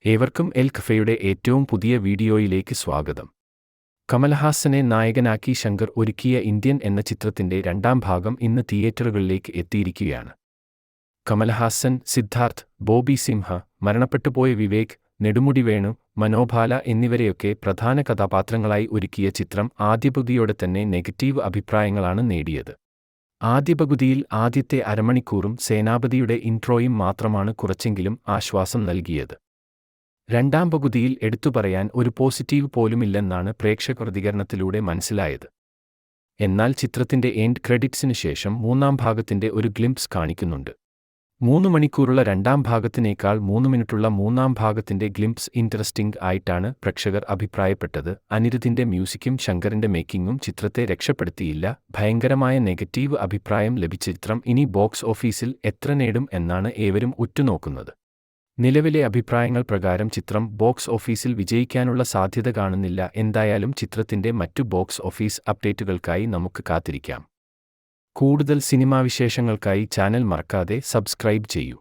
ഏവർക്കും എൽ കഫയുടെ ഏറ്റവും പുതിയ വീഡിയോയിലേക്ക് സ്വാഗതം. കമൽഹാസനെ നായകനാക്കി ശങ്കർ ഒരുക്കിയ ഇന്ത്യൻ എന്ന ചിത്രത്തിന്റെ രണ്ടാം ഭാഗം ഇന്ന് തിയേറ്ററുകളിലേക്ക് എത്തിയിരിക്കുകയാണ്. കമൽഹാസൻ, സിദ്ധാർത്ഥ്, ബോബി സിംഹ, മരണപ്പെട്ടുപോയ വിവേക്, നെടുമുടി വേണു, മനോഭാല എന്നിവരെയൊക്കെ പ്രധാന കഥാപാത്രങ്ങളായി ഒരുക്കിയ ചിത്രം ആദ്യപകുതിയോടെ തന്നെ നെഗറ്റീവ് അഭിപ്രായങ്ങളാണ് നേടിയത്. ആദ്യപകുതിയിൽ ആദ്യത്തെ അരമണിക്കൂറും സേനാപതിയുടെ ഇൻട്രോയും മാത്രമാണ് കുറച്ചെങ്കിലും ആശ്വാസം നൽകിയത്. രണ്ടാം പകുതിയിൽ എടുത്തുപറയാൻ ഒരു പോസിറ്റീവ് പോലുമില്ലെന്നാണ് പ്രേക്ഷക പ്രതികരണത്തിലൂടെ മനസ്സിലായത്. എന്നാൽ ചിത്രത്തിന്റെ എൻഡ് ക്രെഡിറ്റ്സിന് ശേഷം മൂന്നാം ഭാഗത്തിന്റെ ഒരു ഗ്ലിംപ്സ് കാണിക്കുന്നുണ്ട്. 3 മണിക്കൂറുള്ള രണ്ടാം ഭാഗത്തിനേക്കാൾ 3 മിനിറ്റുള്ള മൂന്നാം ഭാഗത്തിന്റെ ഗ്ലിംപ്സ് ഇൻട്രസ്റ്റിംഗ് ആയിട്ടാണ് പ്രേക്ഷകർ അഭിപ്രായപ്പെട്ടത്. അനിരുദ്ധിന്റെ മ്യൂസിക്കും ശങ്കറിന്റെ മേക്കിങ്ങും ചിത്രത്തെ രക്ഷപ്പെടുത്തിയില്ല. ഭയങ്കരമായ നെഗറ്റീവ് അഭിപ്രായം ലഭിച്ച ചിത്രം ഇനി ബോക്സ് ഓഫീസിൽ എത്ര നേടും എന്നാണ് ഏവരും ഉറ്റുനോക്കുന്നത്. നിലവിലെ അഭിപ്രായങ്ങൾ പ്രകാരം ചിത്രം ബോക്സ് ഓഫീസിൽ വിജയിക്കാനുള്ള സാധ്യത കാണുന്നില്ല. എന്തായാലും ചിത്രത്തിന്റെ മറ്റു ബോക്സ് ഓഫീസ് അപ്ഡേറ്റുകൾക്കായി നമുക്ക് കാത്തിരിക്കാം. കൂടുതൽ സിനിമാ വിശേഷങ്ങൾക്കായി ചാനൽ മറക്കാതെ സബ്സ്ക്രൈബ് ചെയ്യൂ.